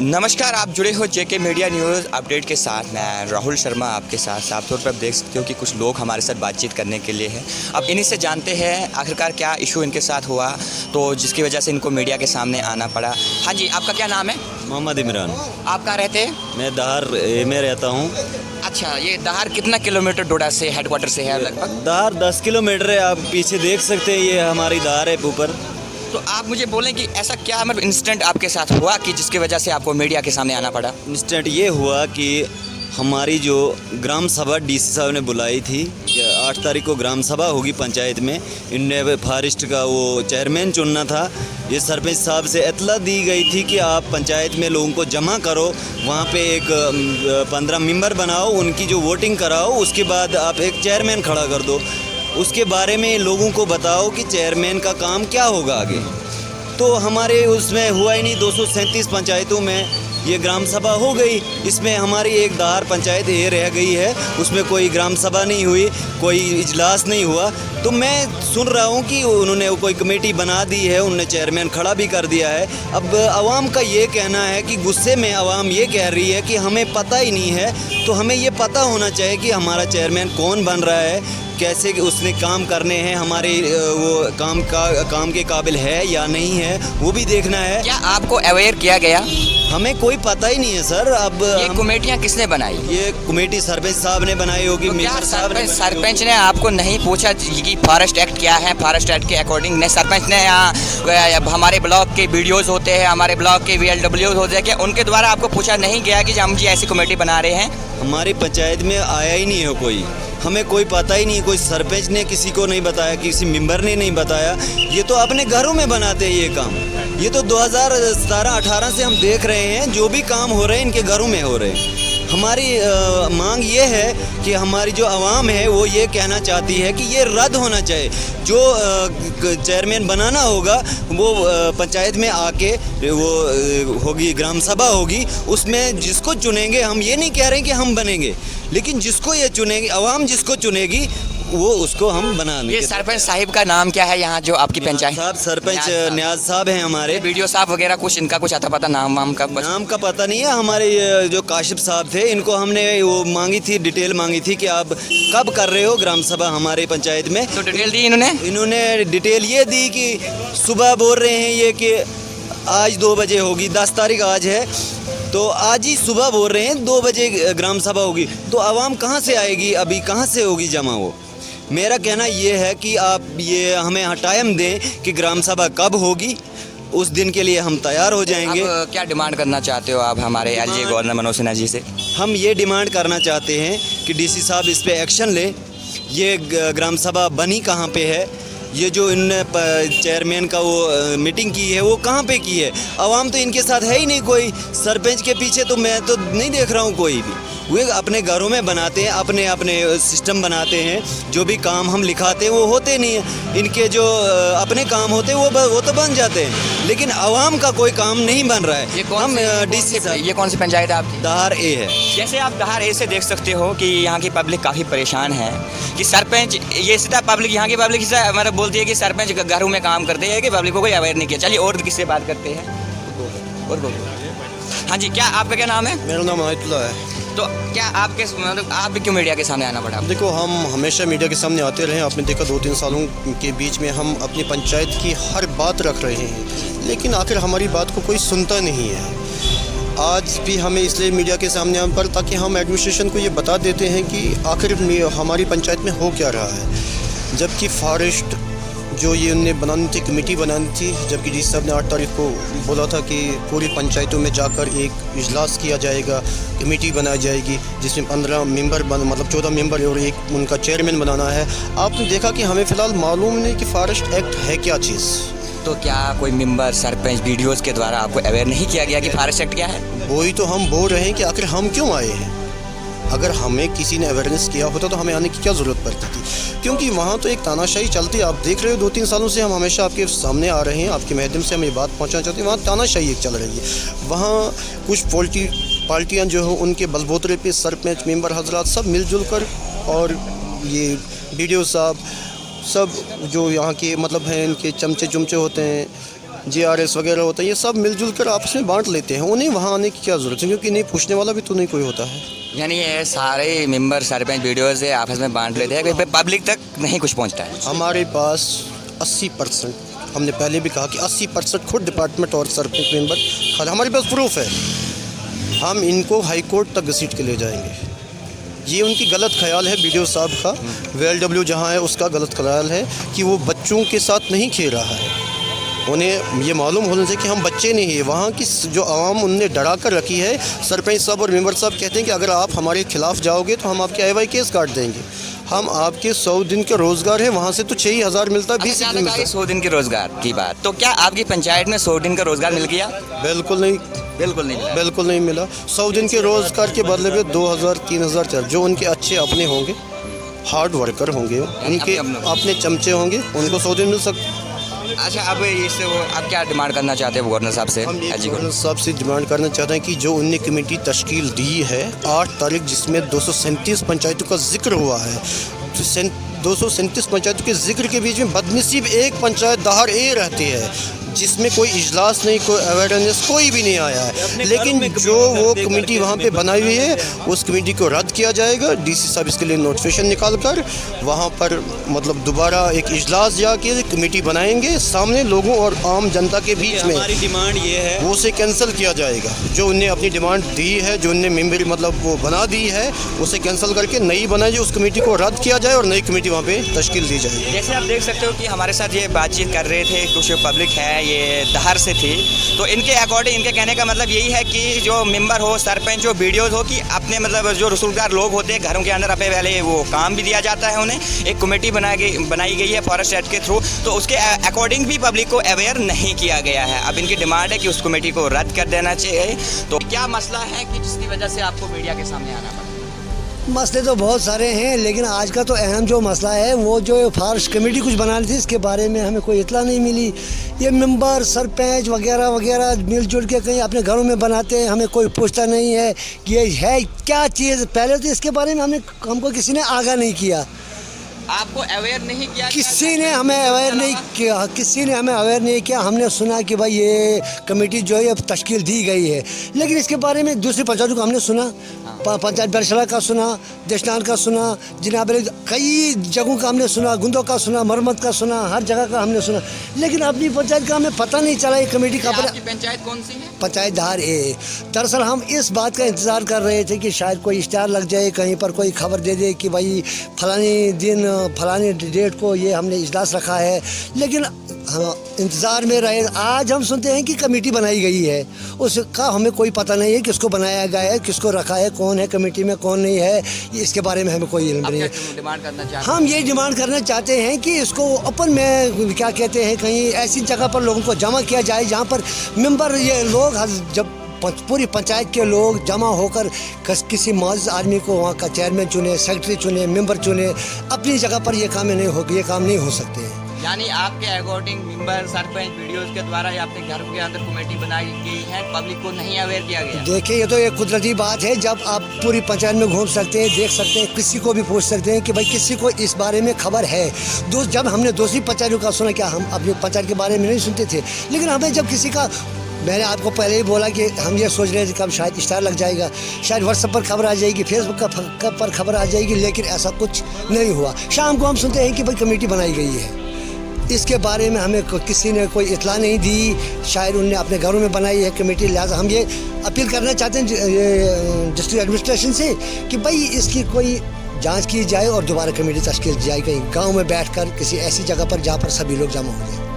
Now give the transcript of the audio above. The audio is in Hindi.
नमस्कार, आप जुड़े हो जेके मीडिया न्यूज़ अपडेट के साथ। मैं राहुल शर्मा आपके साथ। साफ तौर पर आप देख सकते हो कि कुछ लोग हमारे साथ बातचीत करने के लिए हैं। अब इन्हीं से जानते हैं आखिरकार क्या इशू इनके साथ हुआ, तो जिसकी वजह से इनको मीडिया के सामने आना पड़ा। हाँ जी, आपका क्या नाम है? मोहम्मद इमरान। आप कहाँ रहते हैं? मैं दहार में रहता हूँ। अच्छा, ये दहार कितना किलोमीटर डोडा से हेडक्वार्टर से है लगभग? दहार 10 किलोमीटर है, आप पीछे देख सकते हैं, ये हमारी दहार है ऊपर। तो आप मुझे बोलें कि ऐसा क्या मतलब इंसिडेंट आपके साथ हुआ कि जिसकी वजह से आपको मीडिया के सामने आना पड़ा? इंसिडेंट ये हुआ कि हमारी जो ग्राम सभा डीसी साहब ने बुलाई थी, 8 तारीख को ग्राम सभा होगी पंचायत में। इनने फॉरेस्ट का वो चेयरमैन चुनना था। ये सरपंच साहब से इतला दी गई थी कि आप पंचायत में लोगों को जमा करो, वहाँ पे एक 15 मेंबर बनाओ, उनकी जो वोटिंग कराओ, उसके बाद आप एक चेयरमैन खड़ा कर दो। उसके बारे में लोगों को बताओ कि चेयरमैन का काम क्या होगा आगे। तो हमारे उसमें हुआ ही नहीं। 237 पंचायतों में ये ग्राम सभा हो गई, इसमें हमारी एक दहार पंचायत ये रह गई है, उसमें कोई ग्राम सभा नहीं हुई, कोई इजलास नहीं हुआ। तो मैं सुन रहा हूँ कि उन्होंने कोई कमेटी बना दी है, उन्होंने चेयरमैन खड़ा भी कर दिया है। अब आवाम का ये कहना है कि गुस्से में आवाम ये कह रही है कि हमें पता ही नहीं है। तो हमें ये पता होना चाहिए कि हमारा चेयरमैन कौन बन रहा है, कैसे उसने काम करने हैं, हमारे वो काम के काबिल है या नहीं है, वो भी देखना है। क्या आपको अवेयर किया गया? हमें कोई पता ही नहीं है सर। अब ये कमेटियाँ किसने बनाई? ये कमेटी सरपंच साहब ने बनाई होगी। तो क्या मेंबर साहब ने सरपंच ने आपको नहीं पूछा कि फॉरेस्ट एक्ट क्या है? फॉरेस्ट एक्ट के अकॉर्डिंग ने सरपंच ने यहाँ हमारे ब्लॉक के वीडियोस होते हैं, हमारे ब्लॉक के VLWs होते हैं, क्या उनके द्वारा आपको पूछा नहीं गया कि हम जी ऐसी कमेटी बना रहे हैं? हमारी पंचायत में आया ही नहीं है कोई, हमें कोई पता ही नहीं। कोई सरपंच ने किसी को नहीं बताया, किसी मेंबर ने नहीं बताया। ये तो अपने घरों में बनाते हैं ये काम। ये तो 2017-18 से हम देख रहे हैं, जो भी काम हो रहे हैं इनके घरों में हो रहे हैं। हमारी मांग ये है कि हमारी जो आवाम है वो ये कहना चाहती है कि ये रद्द होना चाहिए। जो चेयरमैन बनाना होगा वो पंचायत में आके वो होगी, ग्राम सभा होगी, उसमें जिसको चुनेंगे, हम ये नहीं कह रहे हैं कि हम बनेंगे, लेकिन जिसको ये चुनेगी आवाम, जिसको चुनेगी वो उसको हम बनाएंगे। ये सरपंच साहिब का नाम क्या है यहाँ जो आपकी पंचायत? साहब सरपंच न्याज साहब हैं हमारे। वीडियो साहब वगैरह कुछ इनका कुछ आता पता नाम वाम का? नाम का पता नहीं है। हमारे जो काशिफ साहब थे, इनको हमने वो मांगी थी, डिटेल मांगी थी कि आप कब कर रहे हो ग्राम सभा हमारे पंचायत में। तो डिटेल दी इन्होंने डिटेल ये दी कि सुबह बोल रहे हैं ये कि आज 2 बजे होगी, 10 तारीख आज है, तो आज ही सुबह बोल रहे हैं 2 बजे ग्राम सभा होगी। तो आवाम कहाँ से आएगी, अभी कहाँ से होगी जमा? वो मेरा कहना ये है कि आप ये हमें टाइम दें कि ग्राम सभा कब होगी, उस दिन के लिए हम तैयार हो जाएंगे। क्या डिमांड करना चाहते हो आप हमारे LG गवर्नर मनोज सिन्हा जी से? हम ये डिमांड करना चाहते हैं कि DC साहब इस पे एक्शन लें। ये ग्राम सभा बनी कहाँ पे है? ये जो इनने चेयरमैन का वो मीटिंग की है वो कहाँ पे की है? आवाम तो इनके साथ है ही नहीं कोई। सरपंच के पीछे तो मैं तो नहीं देख रहा हूँ कोई भी। वे अपने घरों में बनाते हैं, अपने अपने सिस्टम बनाते हैं, जो भी काम हम लिखाते हैं वो होते नहीं हैं। इनके जो अपने काम होते हैं वो तो बन जाते हैं, लेकिन आवाम का कोई काम नहीं बन रहा है। हम DC साहब, ये कौन सी पंचायत है आपकी? दहार A है। जैसे आप दहार A से देख सकते हो कि यहाँ की पब्लिक काफ़ी परेशान है कि सरपंच, ये सीधा पब्लिक, यहाँ की पब्लिक मतलब बोलती है कि सरपंच घरों में काम करते हैं कि पब्लिक को कोई अवेयर नहीं किया। चलिए और किससे बात करते हैं। और हाँ जी, क्या आपका क्या नाम है? मेरा नाम आयतुल्लाह है। तो क्या आपके मतलब आप क्यों मीडिया के सामने आना पड़ा? देखो, हम हमेशा मीडिया के सामने आते रहे। आपने देखा 2-3 सालों के बीच में हम अपनी पंचायत की हर बात रख रहे हैं, लेकिन आखिर हमारी बात को कोई सुनता नहीं है। आज भी हमें इसलिए मीडिया के सामने आना पड़ा ताकि हम एडमिनिस्ट्रेशन को ये बता देते हैं कि आखिर हमारी पंचायत में हो क्या रहा है। जबकि फॉरेस्ट जो ये उनने बनानी थी, कमेटी बनानी थी, जबकि DC साहब ने 8 तारीख को बोला था कि पूरी पंचायतों में जाकर एक इजलास किया जाएगा, कमेटी बनाई जाएगी जिसमें 15 मेंबर मतलब 14 मेंबर और एक उनका चेयरमैन बनाना है। आपने देखा कि हमें फ़िलहाल मालूम नहीं कि फॉरेस्ट एक्ट है क्या चीज़। तो क्या कोई मेंबर, सरपंच, वीडियोज़ के द्वारा आपको अवेयर नहीं किया गया कि फॉरेस्ट एक्ट क्या है? वही तो हम बोल रहे हैं कि आखिर हम क्यों आए हैं। अगर हमें किसी ने अवेयरनेस किया होता तो हमें आने की क्या ज़रूरत पड़ती थी? क्योंकि वहाँ तो एक तानाशाही चलती है। आप देख रहे हो 2-3 सालों से हम हमेशा आपके सामने आ रहे हैं, आपके माध्यम से हम ये बात पहुँचाना चाहते हैं। वहाँ तानाशाही एक चल रही है। वहाँ कुछ पार्टियाँ जो हो उनके बलबूते पे सरपंच, मेंबर हजरात सब मिलजुल कर, और ये BDO साहब सब जो यहाँ के मतलब हैं, इनके चमचे होते हैं, GRS वगैरह होता है, ये सब मिलजुल कर आपस में बांट लेते हैं। उन्हें वहाँ आने की क्या ज़रूरत है, क्योंकि इन्हें पूछने वाला भी तो नहीं कोई होता है। यानी ये सारे मेंबर सरपंच वीडियोज़ है आपस में बांट लेते हैं, पब्लिक तक नहीं कुछ पहुँचता है। हमारे पास 80%, हमने पहले भी कहा कि 80% खुद डिपार्टमेंट और सरपंच मेंबर, हमारे पास प्रूफ है, हम इनको हाई कोर्ट तक घसीट के ले जाएंगे। ये उनकी गलत ख्याल है BDO साहब का, VLW जहाँ है उसका गलत ख्याल है कि वो बच्चों के साथ नहीं खेल रहा है। उन्हें ये मालूम होना चाहिए कि हम बच्चे नहीं हैं। वहाँ की जो आवाम उनने डरा कर रखी है, सरपंच साहब और मेंबर साहब कहते हैं कि अगर आप हमारे खिलाफ़ जाओगे तो हम आपके IY केस काट देंगे। हम आपके 100 दिन के रोज़गार है, वहाँ से तो 6,000 मिलता है, 20 दिन मिलता है। 100 दिन के रोज़गार की बात, तो क्या आपकी पंचायत में 100 दिन का रोज़गार मिल गया? बिल्कुल नहीं, बिल्कुल नहीं मिला। बिल्कुल नहीं मिला। 100 दिन के रोज़गार के बदले में 2,000 3,000 4, जो उनके अच्छे अपने होंगे, हार्ड वर्कर होंगे, उनके अपने चमचे होंगे, उनको 100 दिन मिल सकते। अच्छा, अब इससे वो आप क्या डिमांड करना चाहते हैं गवर्नर साहब से? हम गवर्नर साहब से डिमांड करना चाहते हैं कि जो उनने कमेटी तश्कील दी है 8 तारीख, जिसमें 237 पंचायतों का जिक्र हुआ है, 237 पंचायतों के जिक्र के बीच में बदनसीब एक पंचायत दाहर ए रहती है, जिसमें कोई इजलास नहीं, कोई अवेयरनेस कोई भी नहीं आया है। लेकिन जो वो कमेटी वहाँ पे बनाई हुई है, उस कमेटी को रद्द किया जाएगा। DC साहब इसके लिए नोटिफिकेशन निकाल कर वहाँ पर मतलब दोबारा एक इजलास जाके कमेटी बनाएंगे सामने लोगों और आम जनता के बीच में। हमारी डिमांड ये है, वो उसे कैंसिल किया जाएगा। जो उनने अपनी डिमांड दी है, जो उनने मेंबर मतलब वो बना दी है, उसे कैंसिल करके नई बनाई जाए, उस कमेटी को रद्द किया जाए और नई कमेटी वहाँ पे तश्कील दी जाएगी। जैसे आप देख सकते हो कि हमारे साथ ये बातचीत कर रहे थे, कुछ पब्लिक है ये दहार से थी, तो इनके अकॉर्डिंग इनके कहने का मतलब यही है कि जो मेंबर हो, सरपंच हो, BDO हो, कि अपने मतलब जो रसूलदार लोग होते हैं घरों के अंदर अपने वाले वो काम भी दिया जाता है उन्हें। एक कमेटी बनाई गई है फॉरेस्ट एक्ट के थ्रू, तो उसके अकॉर्डिंग भी पब्लिक को अवेयर नहीं किया गया है। अब इनकी डिमांड है कि उस कमेटी को रद्द कर देना चाहिए। तो क्या मसला है कि जिसकी वजह से आपको मीडिया के सामने आना पड़ा? मसले तो बहुत सारे हैं, लेकिन आज का तो अहम जो मसला है वो जो फॉरेस्ट कमेटी कुछ बनानी थी, इसके बारे में हमें कोई इत्तला नहीं मिली। ये मेंबर सरपंच वगैरह वगैरह मिलजुल के कहीं अपने घरों में बनाते हैं, हमें कोई पूछता नहीं है कि ये है क्या चीज़। पहले तो इसके बारे में हमको किसी ने आगाह नहीं किया, आपको अवेयर नहीं किया? किसी ने हमें अवेयर नहीं किया, किसी ने हमें अवेयर नहीं किया। हमने सुना कि भाई ये कमेटी जो है तश्कील दी गई है, लेकिन इसके बारे में दूसरी पंचायतों को हमने सुना, पंचायत बरसला का सुना, देशनान का सुना, जनाब कई जगहों का हमने सुना, गुंदों का सुना, मरमत का सुना, हर जगह का हमने सुना, लेकिन अपनी पंचायत का हमें पता नहीं चला ये कमेटी का। आपकी पंचायत कौन सी है? पंचायत दहार ए। दरअसल हम इस बात का इंतज़ार कर रहे थे कि शायद कोई इश्तिहार लग जाए, कहीं पर कोई खबर दे दे कि भाई फलानी दिन फलानी डेट को ये हमने इजलास रखा है, लेकिन हम इंतज़ार में रहे। आज हम सुनते हैं कि कमेटी बनाई गई है, उसका हमें कोई पता नहीं है किसको बनाया गया है, किसको रखा है, कौन है कमेटी में कौन नहीं है, इसके बारे में हमें कोई इल्म नहीं है। डिमांड करना चाहते हैं? हम ये डिमांड करना चाहते हैं कि इसको ओपन में क्या कहते हैं, कहीं ऐसी जगह पर लोगों को जमा किया जाए जहाँ पर मेंबर ये लोग जब पूरी पंचायत के लोग जमा होकर किसी मुअज़्ज़ज़ आदमी को वहाँ का चेयरमैन चुने, सेक्रेटरी चुने, मेंबर चुने, अपनी जगह पर ये काम नहीं हो सकते हैं। यानी आपके अकॉर्डिंग मेंबर सरपंच BDO के द्वारा या अपने घर के अंदर कमेटी बनाई गई है, पब्लिक को नहीं अवेयर किया गया? देखिए, ये तो एक कुदरती बात है, जब आप पूरी पंचायत में घूम सकते हैं, देख सकते हैं, किसी को भी पूछ सकते हैं कि भाई किसी को इस बारे में खबर है। जब हमने दूसरी पंचायतों का सुना, क्या हम अपनी पंचायत के बारे में नहीं सुनते थे, लेकिन हमें जब किसी का, मैंने आपको पहले ही बोला कि हम ये सोच रहे थे कि अब शायद इश्तिहार लग जाएगा, शायद व्हाट्सएप पर खबर आ जाएगी, फेसबुक पर खबर आ जाएगी, लेकिन ऐसा कुछ नहीं हुआ। शाम को हम सुनते हैं कि भाई कमेटी बनाई गई है, इसके बारे में हमें किसी ने कोई इत्तला नहीं दी, शायद उनने अपने घरों में बनाई है कमेटी। लिहाजा हम ये अपील करना चाहते हैं डिस्ट्रिक्ट एडमिनिस्ट्रेशन से कि भाई इसकी कोई जांच की जाए और दोबारा कमेटी तश्कील की जाए, कहीं गांव में बैठकर किसी ऐसी जगह पर जहाँ पर सभी लोग जमा हो जाए।